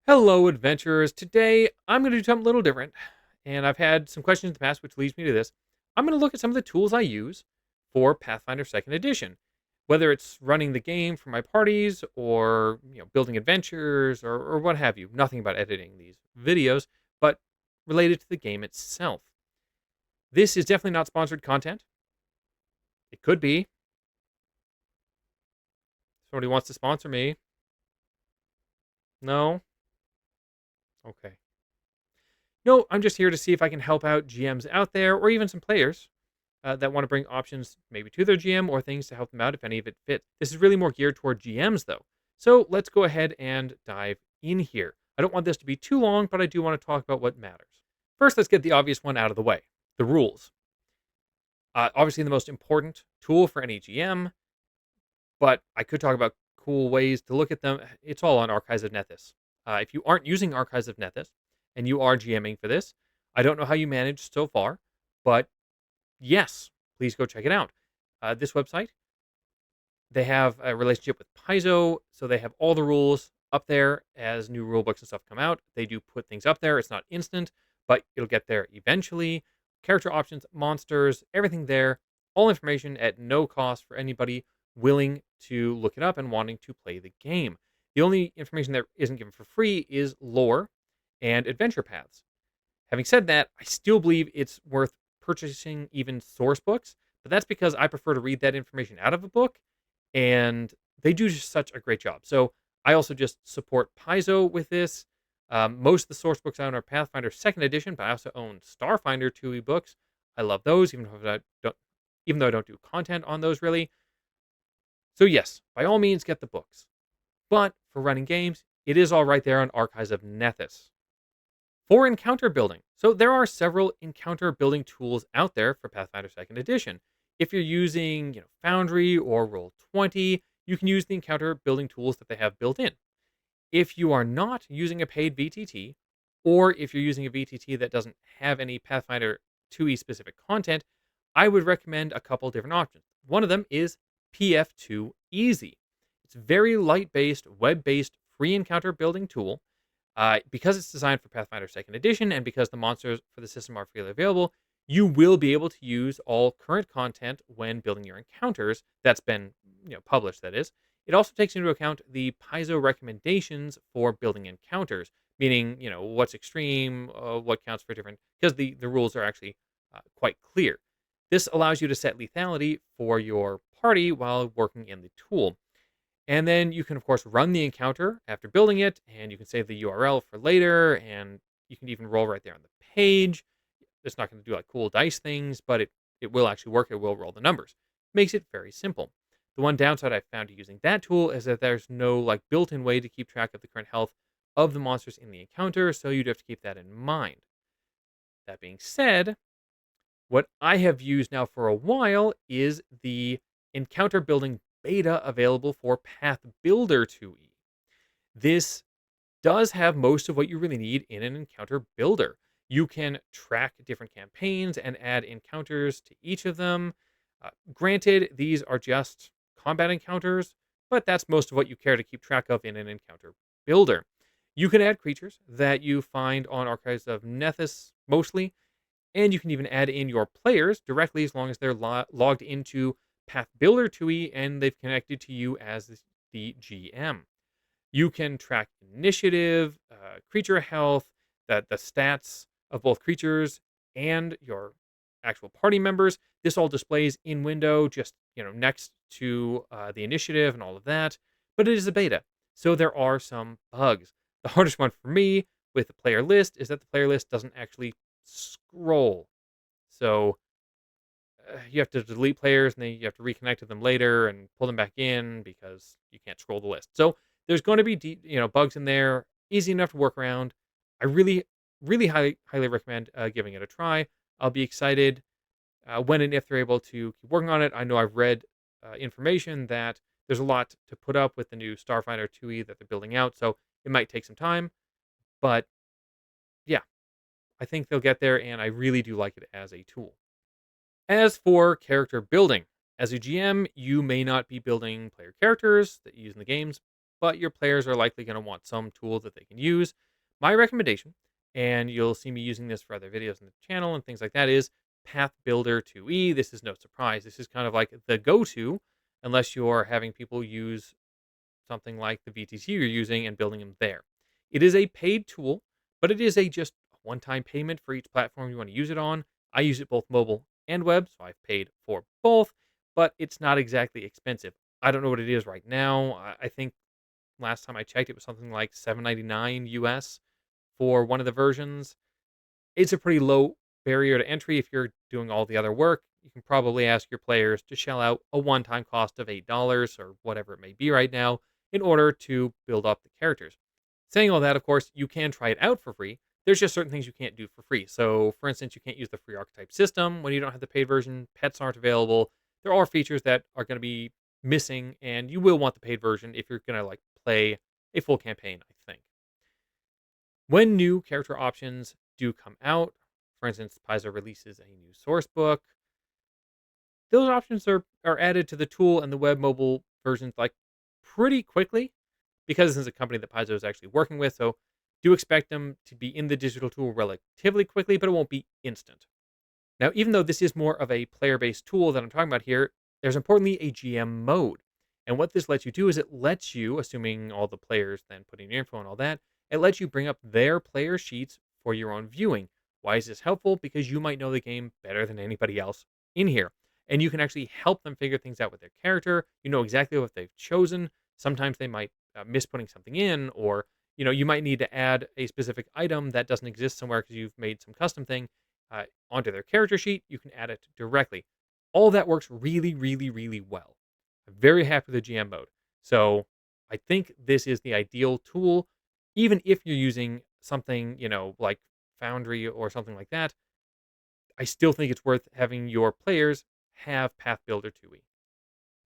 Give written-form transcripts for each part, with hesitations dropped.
Hello, adventurers. Today, I'm going to do something a little different. And I've had some questions in the past, which leads me to this. I'm going to look at some of the tools I use for Pathfinder 2nd Edition, whether it's running the game for my parties or building adventures or what have you. Nothing about editing these videos, but related to the game itself. This is definitely not sponsored content. It could be. Somebody wants to sponsor me. No? Okay. No, I'm just here to see if I can help out GMs out there or even some players that want to bring options maybe to their GM or things to help them out if any of it fits. This is really more geared toward GMs though. So let's go ahead and dive in here. I don't want this to be too long, but I do want to talk about what matters. First, let's get the obvious one out of the way, the rules. Obviously, the most important tool for any GM, but I could talk about cool ways to look at them. It's all on Archives of Nethys. If you aren't using Archives of Nethys and you are GMing for this, I don't know how you managed so far, but yes, please go check it out. This website, they have a relationship with Paizo, so they have all the rules up there as new rule books and stuff come out. They do put things up there. It's not instant, but it'll get there eventually. Character options, monsters, everything there. All information at no cost for anybody willing to look it up and wanting to play the game. The only information that isn't given for free is lore and adventure paths. Having said that, I still believe it's worth purchasing even source books, but that's because I prefer to read that information out of a book, and they do just such a great job. So I also just support Paizo with this. Most of the source books I own are Pathfinder Second Edition, but I also own Starfinder2e books. I love those, even though I don't do content on those really. So yes, by all means, get the books. But for running games, it is all right there on Archives of Nethys. For encounter building. So there are several encounter building tools out there for Pathfinder 2nd Edition. If you're using, Foundry or Roll20, you can use the encounter building tools that they have built in. If you are not using a paid VTT, or if you're using a VTT that doesn't have any Pathfinder 2e specific content, I would recommend a couple different options. One of them is PF2 Easy. It's a very light based, web based free encounter building tool. Because it's designed for Pathfinder 2nd Edition and because the monsters for the system are freely available, you will be able to use all current content when building your encounters that's been published, that is. It also takes into account the Paizo recommendations for building encounters, meaning, what's extreme, what counts for different, because the rules are actually quite clear. This allows you to set lethality for your party while working in the tool. And then you can, of course, run the encounter after building it, and you can save the URL for later, and you can even roll right there on the page. It's not going to do like cool dice things, but it will actually work. It will roll the numbers. Makes it very simple. The one downside I found to using that tool is that there's no like built-in way to keep track of the current health of the monsters in the encounter, so you'd have to keep that in mind. That being said, what I have used now for a while is the encounter building beta available for Path Builder 2e. This does have most of what you really need in an encounter builder. You can track different campaigns and add encounters to each of them. Granted, these are just combat encounters, but that's most of what you care to keep track of in an encounter builder. You can add creatures that you find on Archives of Nethys mostly, and you can even add in your players directly as long as they're logged into Path Builder 2e and they've connected to you as the GM. You can track initiative, creature health, the stats of both creatures and your actual party members. This all displays in window, just next to the initiative and all of that. But it is a beta, so there are some bugs. The hardest one for me with the player list is that the player list doesn't actually scroll. So you have to delete players and then you have to reconnect to them later and pull them back in because you can't scroll the list. So there's going to be bugs in there, easy enough to work around. I really, really highly recommend giving it a try. I'll be excited when and if they're able to keep working on it. I know I've read information that there's a lot to put up with the new Starfinder 2e that they're building out, so it might take some time. But yeah, I think they'll get there, and I really do like it as a tool. As for character building, as a GM, you may not be building player characters that you use in the games, but your players are likely going to want some tool that they can use. My recommendation, and you'll see me using this for other videos on the channel and things like that, is Pathbuilder2e. This is no surprise. This is kind of like the go-to unless you're having people use something like the VTT you're using and building them there. It is a paid tool, but it is a just one-time payment for each platform you want to use it on. I use it both mobile and web, so I've paid for both, but it's not exactly expensive. I don't know what it is right now. I think last time I checked, it was something like 7.99 US for one of the versions. It's a pretty low barrier to entry if you're doing all the other work. You can probably ask your players to shell out a one-time cost of $8 or whatever it may be right now in order to build up the characters. Saying all that, of course, you can try it out for free. There's just certain things you can't do for free. So, for instance, you can't use the free archetype system when you don't have the paid version. Pets aren't available. There are features that are going to be missing, and you will want the paid version if you're going to like play a full campaign, I think. When new character options do come out, for instance, Paizo releases a new source book, those options are added to the tool and the web mobile versions like pretty quickly because this is a company that Paizo is actually working with. So do expect them to be in the digital tool relatively quickly, but it won't be instant. Now, even though this is more of a player-based tool that I'm talking about here, there's importantly a GM mode. And what this lets you do is it lets you, assuming all the players then put in your info and all that, it lets you bring up their player sheets for your own viewing. Why is this helpful? Because you might know the game better than anybody else in here. And you can actually help them figure things out with their character. You know exactly what they've chosen. Sometimes they might miss putting something in, or you might need to add a specific item that doesn't exist somewhere because you've made some custom thing onto their character sheet. You can add it directly. All that works really, really, really well. I'm very happy with the GM mode. So I think this is the ideal tool, even if you're using something, like Foundry or something like that. I still think it's worth having your players have Path Builder 2e.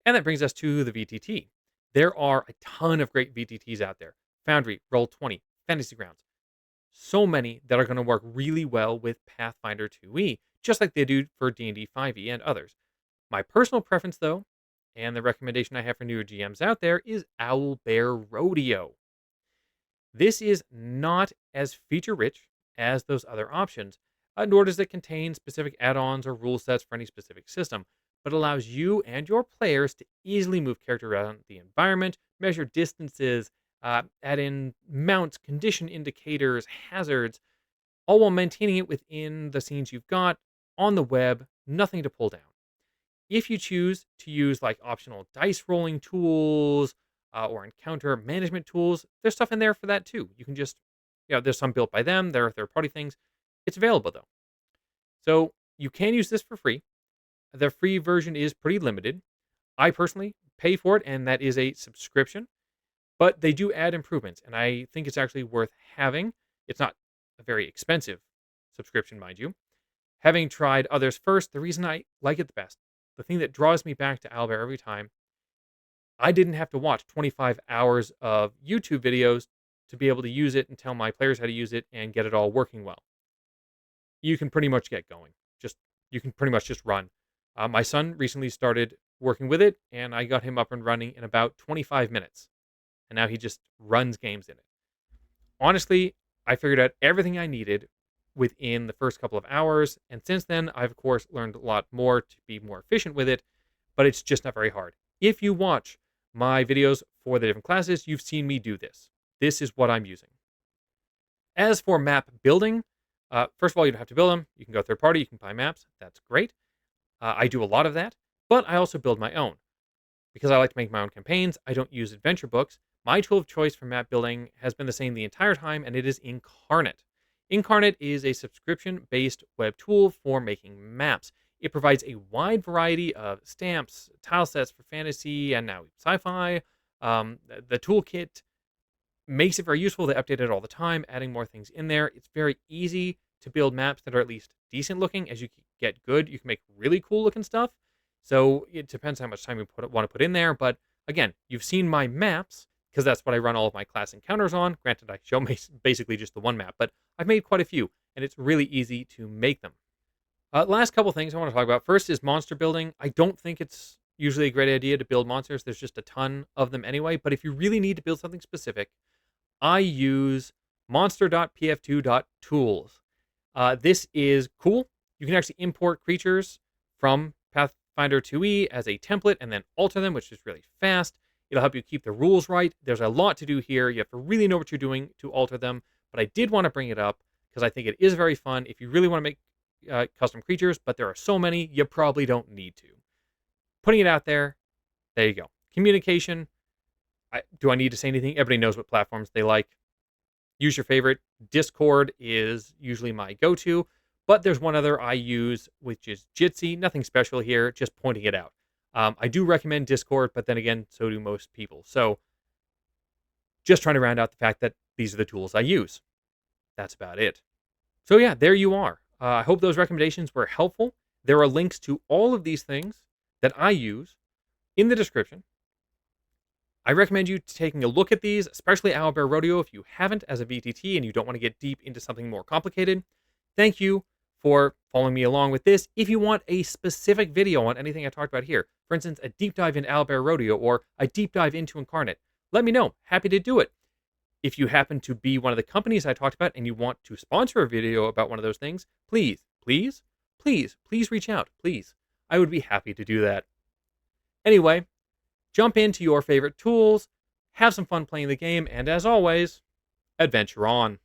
And that brings us to the VTT. There are a ton of great VTTs out there. Foundry, Roll20, Fantasy Grounds. So many that are going to work really well with Pathfinder 2e, just like they do for D&D 5e and others. My personal preference, though, and the recommendation I have for newer GMs out there, is Owlbear Rodeo. This is not as feature rich as those other options, nor does it contain specific add ons or rule sets for any specific system, but allows you and your players to easily move character around the environment, measure distances, add in mounts, condition indicators, hazards, all while maintaining it within the scenes you've got on the web, nothing to pull down. If you choose to use like optional dice rolling tools or encounter management tools, there's stuff in there for that too. You can just, there's some built by them, there are third party things. It's available though. So you can use this for free. The free version is pretty limited. I personally pay for it, and that is a subscription, but they do add improvements, and I think it's actually worth having. It's not a very expensive subscription, mind you. Having tried others first, the reason I like it the best, the thing that draws me back to Owlbear every time, I didn't have to watch 25 hours of YouTube videos to be able to use it and tell my players how to use it and get it all working well. You can pretty much get going. You can pretty much just run. My son recently started working with it, and I got him up and running in about 25 minutes. And now he just runs games in it. Honestly, I figured out everything I needed within the first couple of hours. And since then, I've, of course, learned a lot more to be more efficient with it, but it's just not very hard. If you watch my videos for the different classes, you've seen me do this. This is what I'm using. As for map building, first of all, you don't have to build them. You can go third party. You can buy maps. That's great. I do a lot of that, but I also build my own. Because I like to make my own campaigns, I don't use adventure books. My tool of choice for map building has been the same the entire time, and it is Incarnate. Incarnate is a subscription-based web tool for making maps. It provides a wide variety of stamps, tile sets for fantasy and now sci-fi. The toolkit makes it very useful. They update it all the time, adding more things in there. It's very easy to build maps that are at least decent looking. As you get good, you can make really cool looking stuff. So it depends how much time you want to put in there. But again, you've seen my maps because that's what I run all of my class encounters on. Granted, I show basically just the one map, but I've made quite a few, and it's really easy to make them. Last couple things I want to talk about. First is monster building. I don't think it's usually a great idea to build monsters. There's just a ton of them anyway. But if you really need to build something specific, I use monster.pf2.tools. This is cool. You can actually import creatures from Pathfinder2e as a template and then alter them, which is really fast. It'll help you keep the rules right. There's a lot to do here. You have to really know what you're doing to alter them. But I did want to bring it up because I think it is very fun. If you really want to make custom creatures, but there are so many, you probably don't need to. Putting it out there, there you go. Communication. Do I need to say anything? Everybody knows what platforms they like. Use your favorite. Discord is usually my go-to, but there's one other I use, which is Jitsi. Nothing special here, just pointing it out. I do recommend Discord, but then again, so do most people. So just trying to round out the fact that these are the tools I use. That's about it. So yeah, there you are. I hope those recommendations were helpful. There are links to all of these things that I use in the description. I recommend you taking a look at these, especially Owlbear Rodeo if you haven't as a VTT and you don't want to get deep into something more complicated. Thank you for following me along with this. If you want a specific video on anything I talked about here, for instance, a deep dive into Owlbear Rodeo or a deep dive into Incarnate, let me know. Happy to do it. If you happen to be one of the companies I talked about and you want to sponsor a video about one of those things, please reach out. Please. I would be happy to do that. Anyway, jump into your favorite tools, have some fun playing the game, and as always, adventure on.